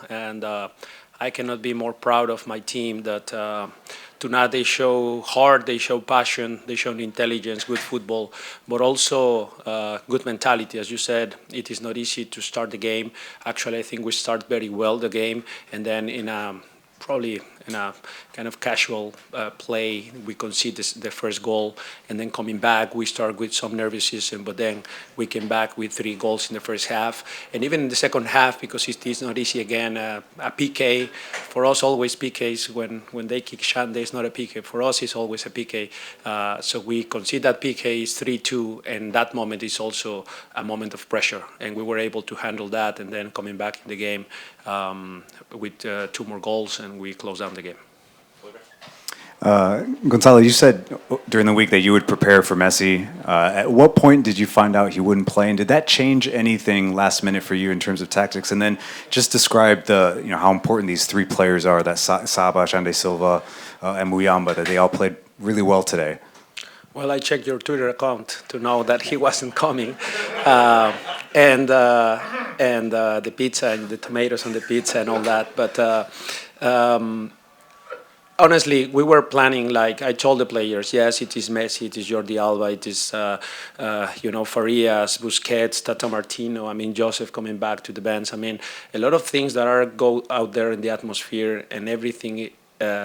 and I cannot be more proud of my team that tonight they show heart, they show passion, they show intelligence, good football, but also good mentality. As you said, it is not easy to start the game. Actually, I think we start very well the game, and then probably in a kind of casual play, we concede the first goal, and then coming back, we start with some nervousness, but then we came back with 3 goals in the first half, and even in the second half, because it is not easy again. A PK for us always PKs when they kick Shande, it's not a PK. For us, it's always a PK. So we concede that PK is 3-2, and that moment is also a moment of pressure, and we were able to handle that, and then coming back in the game with 2 more goals, and we closed down the game. Gonzalo, you said during the week that you would prepare for Messi. At what point did you find out he wouldn't play, and did that change anything last minute for you in terms of tactics? And then just describe how important these 3 players are, that Saba, Xande Silva, and Muyumba, that they all played really well today. Well, I checked your Twitter account to know that he wasn't coming, and the pizza and the tomatoes on the pizza and all that. But honestly, we were planning, like I told the players, yes, it is Messi, it is Jordi Alba, it is Farias, Busquets, Tata Martino. I mean, Joseph coming back to the bench. I mean, a lot of things that go out there in the atmosphere, and everything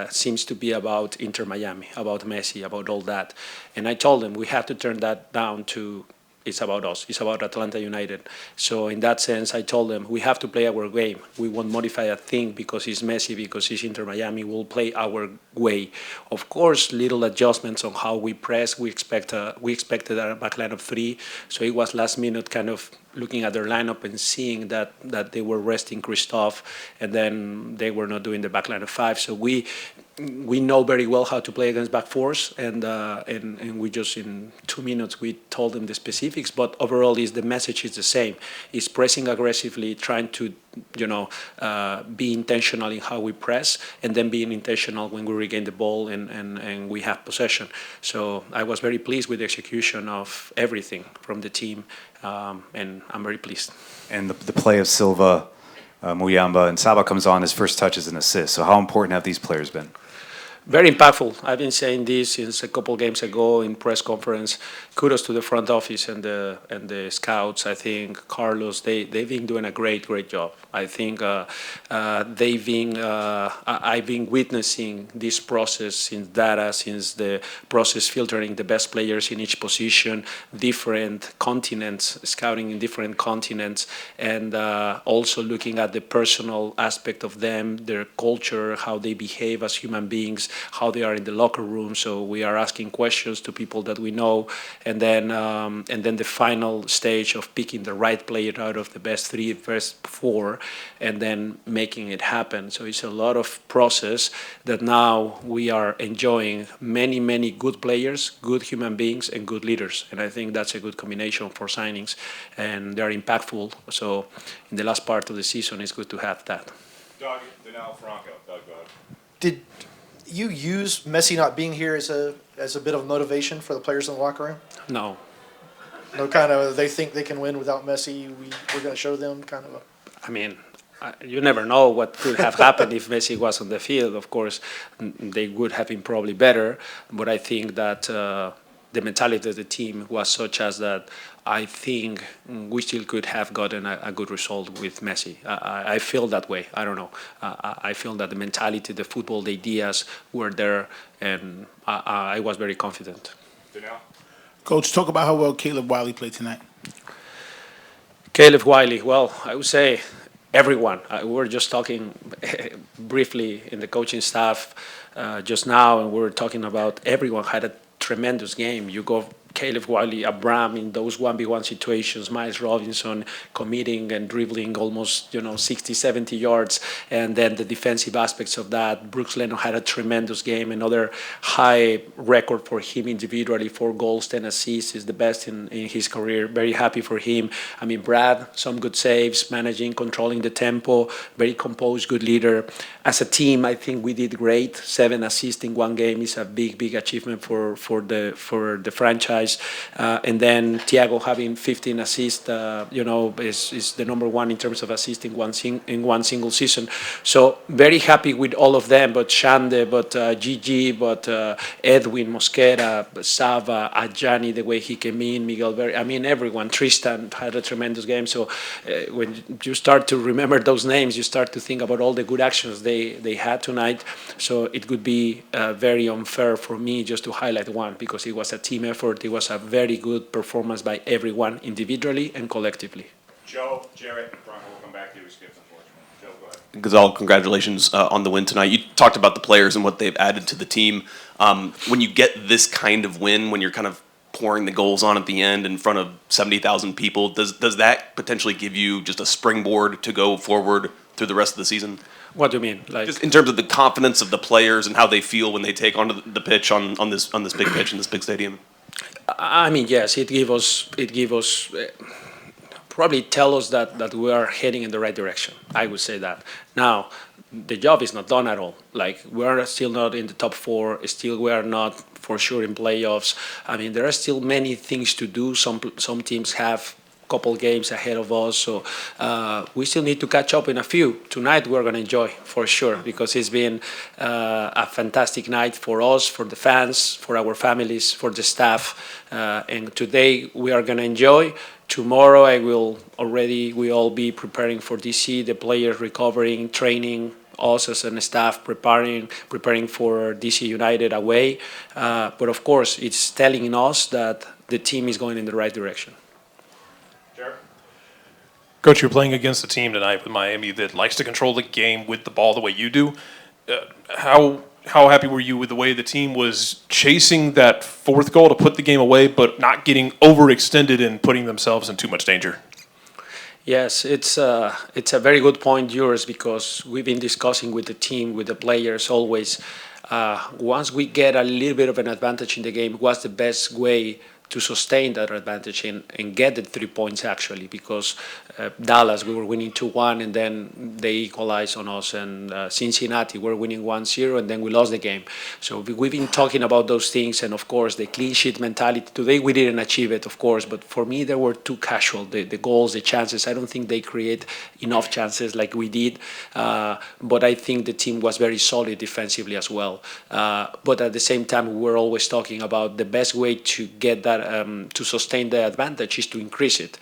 seems to be about Inter Miami, about Messi, about all that. And I told them we have to turn that down to it's about us. It's about Atlanta United. So in that sense, I told them we have to play our game. We won't modify a thing because it's Messi, because it's Inter Miami. We'll play our way. Of course, little adjustments on how we press. We expected a backline of 3. So it was last minute kind of looking at their lineup and seeing that they were resting Christoph, and then they were not doing the backline of 5. So we know very well how to play against back fours, and we just in 2 minutes we told them the specifics. But overall, the message is the same: is pressing aggressively, trying to be intentional in how we press, and then being intentional when we regain the ball and we have possession. So I was very pleased with the execution of everything from the team, and I'm very pleased. And the play of Silva, Muyumba, and Saba comes on, his first touch is an assist. So how important have these players been? Very impactful. I've been saying this since a couple games ago in press conference. Kudos to the front office and the scouts. I think Carlos, they've been doing a great job. I think I've been witnessing this process since the process filtering the best players in each position, different continents, scouting in different continents, and also looking at the personal aspect of them, their culture, how they behave as human beings, how they are in the locker room. So we are asking questions to people that we know, and then the final stage of picking the right player out of the best 3, first 4, and then making it happen. So it's a lot of process that now we are enjoying many good players, good human beings, and good leaders. And I think that's a good combination for signings, and they're impactful. So in the last part of the season, it's good to have that. Doug, Danelle Franco. Doug, go ahead. Did you use Messi not being here as a bit of motivation for the players in the locker room? No. No, kind of, they think they can win without Messi. We're going to show them kind of. I mean, you never know what could have happened if Messi was on the field. Of course, they would have been probably better, but I think that the mentality of the team was such as that I think we still could have gotten a good result with Messi. I feel that way. I don't know. I feel that the mentality, the football, the ideas were there, and I was very confident. Danelle? Coach, talk about how well Caleb Wiley played tonight. Caleb Wiley, well, I would say everyone. We were just talking briefly in the coaching staff just now, and we were talking about everyone had a tremendous game. You go Caleb Wiley, Abraham in those 1v1 situations, Miles Robinson committing and dribbling almost 60, 70 yards, and then the defensive aspects of that. Brooks Lennon had a tremendous game, another high record for him individually, 4 goals, 10 assists, is the best in his career. Very happy for him. I mean, Brad, some good saves, managing, controlling the tempo, very composed, good leader. As a team, I think we did great. 7 assists in 1 game is a big achievement for the franchise. franchise. And then Thiago having 15 assists, is the number one in terms of assists in one single season. So very happy with all of them, but Shande, but Gigi, but Edwin, Mosquera, Sava, Adjani, the way he came in, Miguel Berry, everyone. Tristan had a tremendous game. So when you start to remember those names, you start to think about all the good actions they had tonight. So it would be very unfair for me just to highlight one, because it was a team effort. It was a very good performance by everyone, individually and collectively. Joe, Jarrett, and Franco will come back to you. We skipped, unfortunately. Joe, go ahead. Gonzalo, congratulations on the win tonight. You talked about the players and what they've added to the team. When you get this kind of win, when you're kind of pouring the goals on at the end in front of 70,000 people, does that potentially give you just a springboard to go forward through the rest of the season? What do you mean? Like, just in terms of the confidence of the players and how they feel when they take onto the pitch on this big pitch in this big stadium? Yes, it give us probably tell us that we are heading in the right direction. I would say that. Now, the job is not done at all. Like, we are still not in the top four. Still, we are not for sure in playoffs. There are still many things to do. Some teams have couple games ahead of us, so we still need to catch up in a few. Tonight we're going to enjoy for sure, because it's been a fantastic night for us, for the fans, for our families, for the staff, and today we are going to enjoy. Tomorrow we'll all be preparing for DC, the players recovering, training, us as a staff preparing for DC United away, but of course it's telling us that the team is going in the right direction. Coach, you're playing against a team tonight with Miami that likes to control the game with the ball the way you do. How happy were you with the way the team was chasing that fourth goal to put the game away, but not getting overextended and putting themselves in too much danger? Yes, it's a very good point, yours, because we've been discussing with the team, with the players always. Once we get a little bit of an advantage in the game, what's the best way to sustain that advantage and get the 3 points, actually, because Dallas, we were winning 2-1 and then they equalized on us, and Cincinnati, we're winning 1-0 and then we lost the game. So we've been talking about those things, and of course the clean sheet mentality. Today we didn't achieve it, of course, but for me they were too casual. The goals, the chances, I don't think they create enough chances like we did, but I think the team was very solid defensively as well. But at the same time, we're always talking about the best way to get that, to sustain the advantage is to increase it.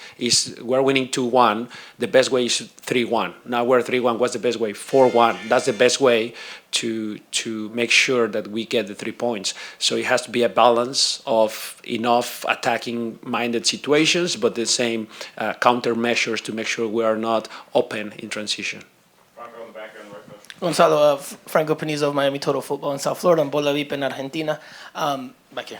We're winning 2-1, the best way is 3-1. Now we're 3-1, what's the best way? 4-1, that's the best way to make sure that we get the 3 points. So it has to be a balance of enough attacking-minded situations, but the same countermeasures to make sure we are not open in transition. Franco in the back end, right, Coach. Gonzalo, Franco Panizo of Miami Total Football in South Florida, and Bola Vip in Argentina. Back here.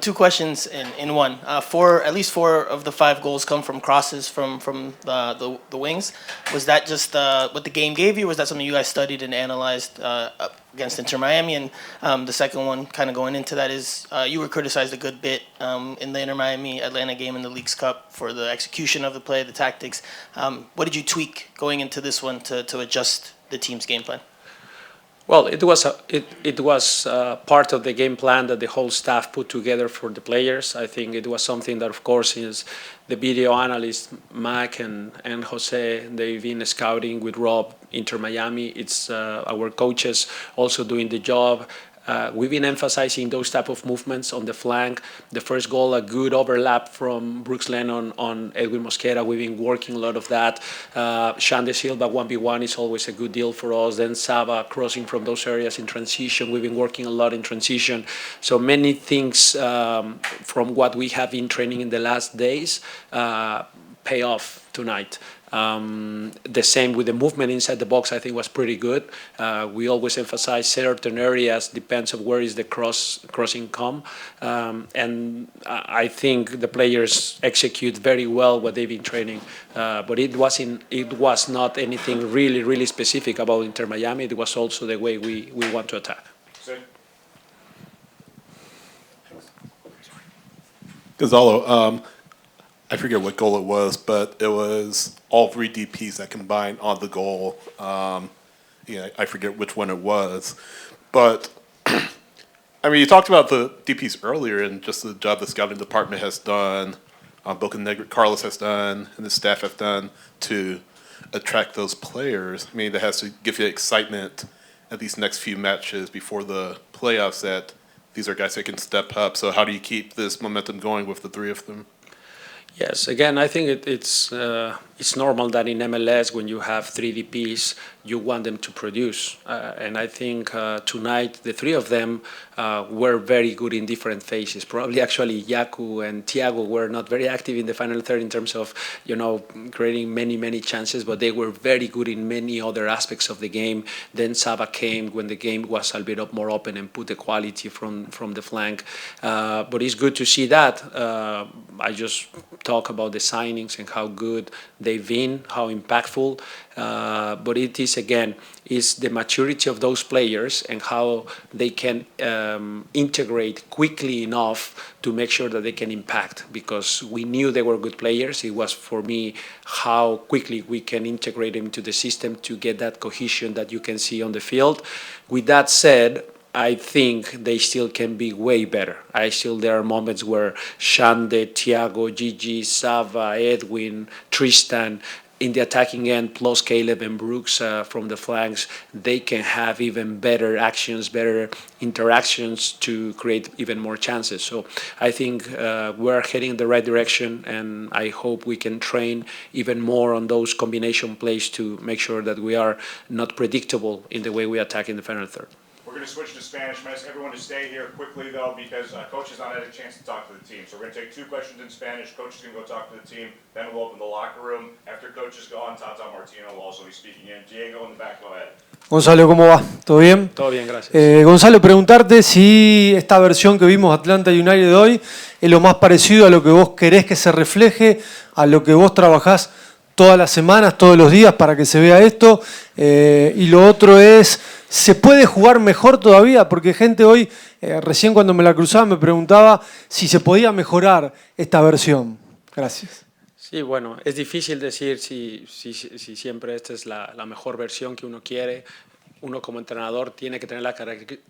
2 questions in one. At least 4 of the 5 goals come from crosses from the wings. Was that just what the game gave you? Was that something you guys studied and analyzed against Inter Miami? And the second one, kind of going into that, is you were criticized a good bit in the Inter Miami Atlanta game in the Leagues Cup for the execution of the play, the tactics. What did you tweak going into this one to adjust the team's game plan? Well, it was part of the game plan that the whole staff put together for the players. I think it was something that, of course, is the video analyst Mac and Jose, they've been scouting with Rob Inter Miami. It's our coaches also doing the job. We've been emphasizing those type of movements on the flank. The first goal, a good overlap from Brooks Lennon on Edwin Mosquera. We've been working a lot of that. Shande Silva 1v1 is always a good deal for us. Then Saba crossing from those areas in transition. We've been working a lot in transition. So many things from what we have been training in the last days pay off tonight. The same with the movement inside the box, I think was pretty good. We always emphasize certain areas, depends on where is the crossing come. And I think the players execute very well what they've been training. But it was not anything really specific about Inter Miami. It was also the way we want to attack. Gonzalo, I forget what goal it was, but it was all 3 DPs that combined on the goal. I forget which one it was. But, I mean, you talked about the DPs earlier and just the job the scouting department has done, Carlos has done, and the staff have done to attract those players. I mean, that has to give you excitement at these next few matches before the playoffs that these are guys that can step up. So how do you keep this momentum going with the three of them? Yes, again, I think it's normal that in MLS, when you have three DPs, you want them to produce. And I think tonight, the three of them were very good in different phases. Probably actually Yaku and Thiago were not very active in the final third in terms of, creating many chances, but they were very good in many other aspects of the game. Then Saba came when the game was a bit more open and put the quality from the flank. But it's good to see that. I just talk about the signings and how good they've been, how impactful. But it is, again, is the maturity of those players and how they can integrate quickly enough to make sure that they can impact, because we knew they were good players. It was, for me, how quickly we can integrate them into the system to get that cohesion that you can see on the field. With that said, I think they still can be way better. There are moments where Shande, Thiago, Gigi, Sava, Edwin, Tristan, in the attacking end, plus Caleb and Brooks from the flanks, they can have even better actions, better interactions to create even more chances. So I think we're heading in the right direction, and I hope we can train even more on those combination plays to make sure that we are not predictable in the way we attack in the final third. We're going to switch to Spanish. I'm asking everyone to stay here quickly, though, because Coach has not had a chance to talk to the team. So we're going to take 2 questions in Spanish. Coach is going to go talk to the team. Then we'll open the locker room. After Coach is gone, Tata Martino will also be speaking in. Diego, in the back, go ahead. Gonzalo, ¿cómo va? ¿Todo bien? Todo bien, gracias. Gonzalo, preguntarte si esta versión que vimos de Atlanta United hoy es lo más parecido a lo que vos querés que se refleje, a lo que vos trabajás todas las semanas, todos los días para que se vea esto. Y lo otro es, ¿se puede jugar mejor todavía? Porque gente hoy, recién cuando me la cruzaba, me preguntaba si se podía mejorar esta versión. Gracias. Sí, bueno, es difícil decir si siempre esta es la mejor versión que uno quiere. Uno como entrenador tiene que tener la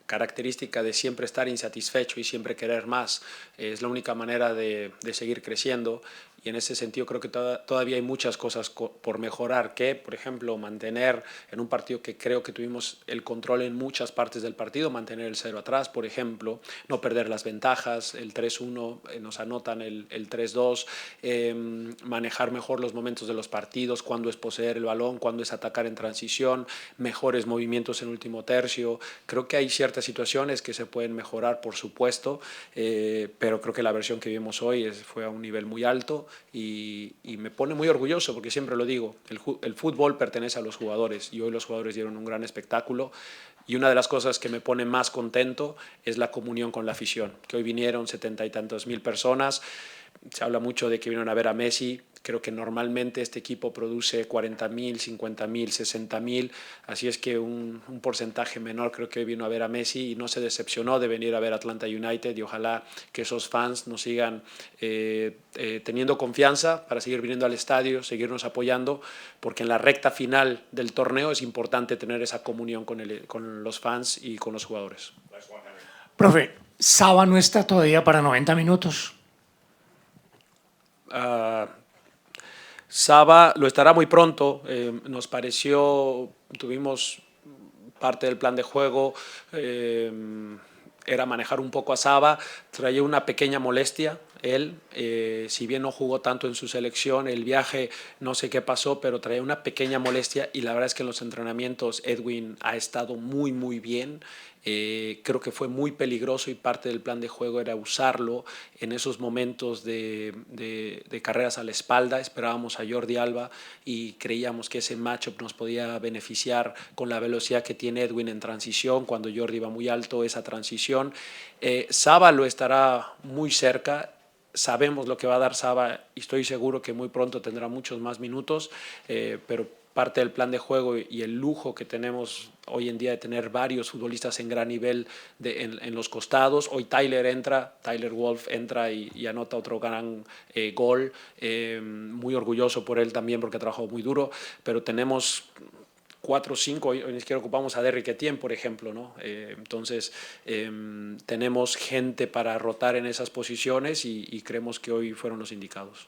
característica de siempre estar insatisfecho y siempre querer más. Es la única manera de seguir creciendo. Y en ese sentido creo que todavía hay muchas cosas por mejorar, que, por ejemplo, mantener en un partido que creo que tuvimos el control en muchas partes del partido, mantener el 0 atrás, por ejemplo, no perder las ventajas, el 3-1, nos anotan el 3-2, manejar mejor los momentos de los partidos, cuándo es poseer el balón, cuándo es atacar en transición, mejores movimientos en último tercio. Creo que hay ciertas situaciones que se pueden mejorar, por supuesto, pero creo que la versión que vimos hoy fue a un nivel muy alto. Y me pone muy orgulloso porque siempre lo digo, el fútbol pertenece a los jugadores y hoy los jugadores dieron un gran espectáculo, y una de las cosas que me pone más contento es la comunión con la afición, que hoy vinieron 70 y tantos mil personas. Se habla mucho de que vinieron a ver a Messi. Creo que normalmente este equipo produce 40.000, 50.000, 60.000, así es que un porcentaje menor creo que hoy vino a ver a Messi y no se decepcionó de venir a ver Atlanta United, y ojalá que esos fans nos sigan teniendo confianza para seguir viniendo al estadio, seguirnos apoyando, porque en la recta final del torneo es importante tener esa comunión con los fans y con los jugadores. Profe, Saba no está todavía para 90 minutos. Saba lo estará muy pronto. Nos pareció, tuvimos parte del plan de juego, era manejar un poco a Saba. Traía una pequeña molestia él, si bien no jugó tanto en su selección, el viaje no sé qué pasó, pero traía una pequeña molestia, y la verdad es que en los entrenamientos Edwin ha estado muy bien. Creo que fue muy peligroso, y parte del plan de juego era usarlo en esos momentos de carreras a la espalda. Esperábamos a Jordi Alba y creíamos que ese matchup nos podía beneficiar con la velocidad que tiene Edwin en transición, cuando Jordi va muy alto, esa transición. Saba lo estará muy cerca. Sabemos lo que va a dar Saba y estoy seguro que muy pronto tendrá muchos más minutos, pero parte del plan de juego y el lujo que tenemos hoy en día de tener varios futbolistas en gran nivel en los costados. Hoy Tyler Wolff entra y anota otro gran gol. Muy orgulloso por él también porque ha trabajado muy duro, pero tenemos 4 o 5, hoy ni siquiera ocupamos a Derrick Etienne, por ejemplo, ¿no? Entonces, tenemos gente para rotar en esas posiciones y creemos que hoy fueron los indicados.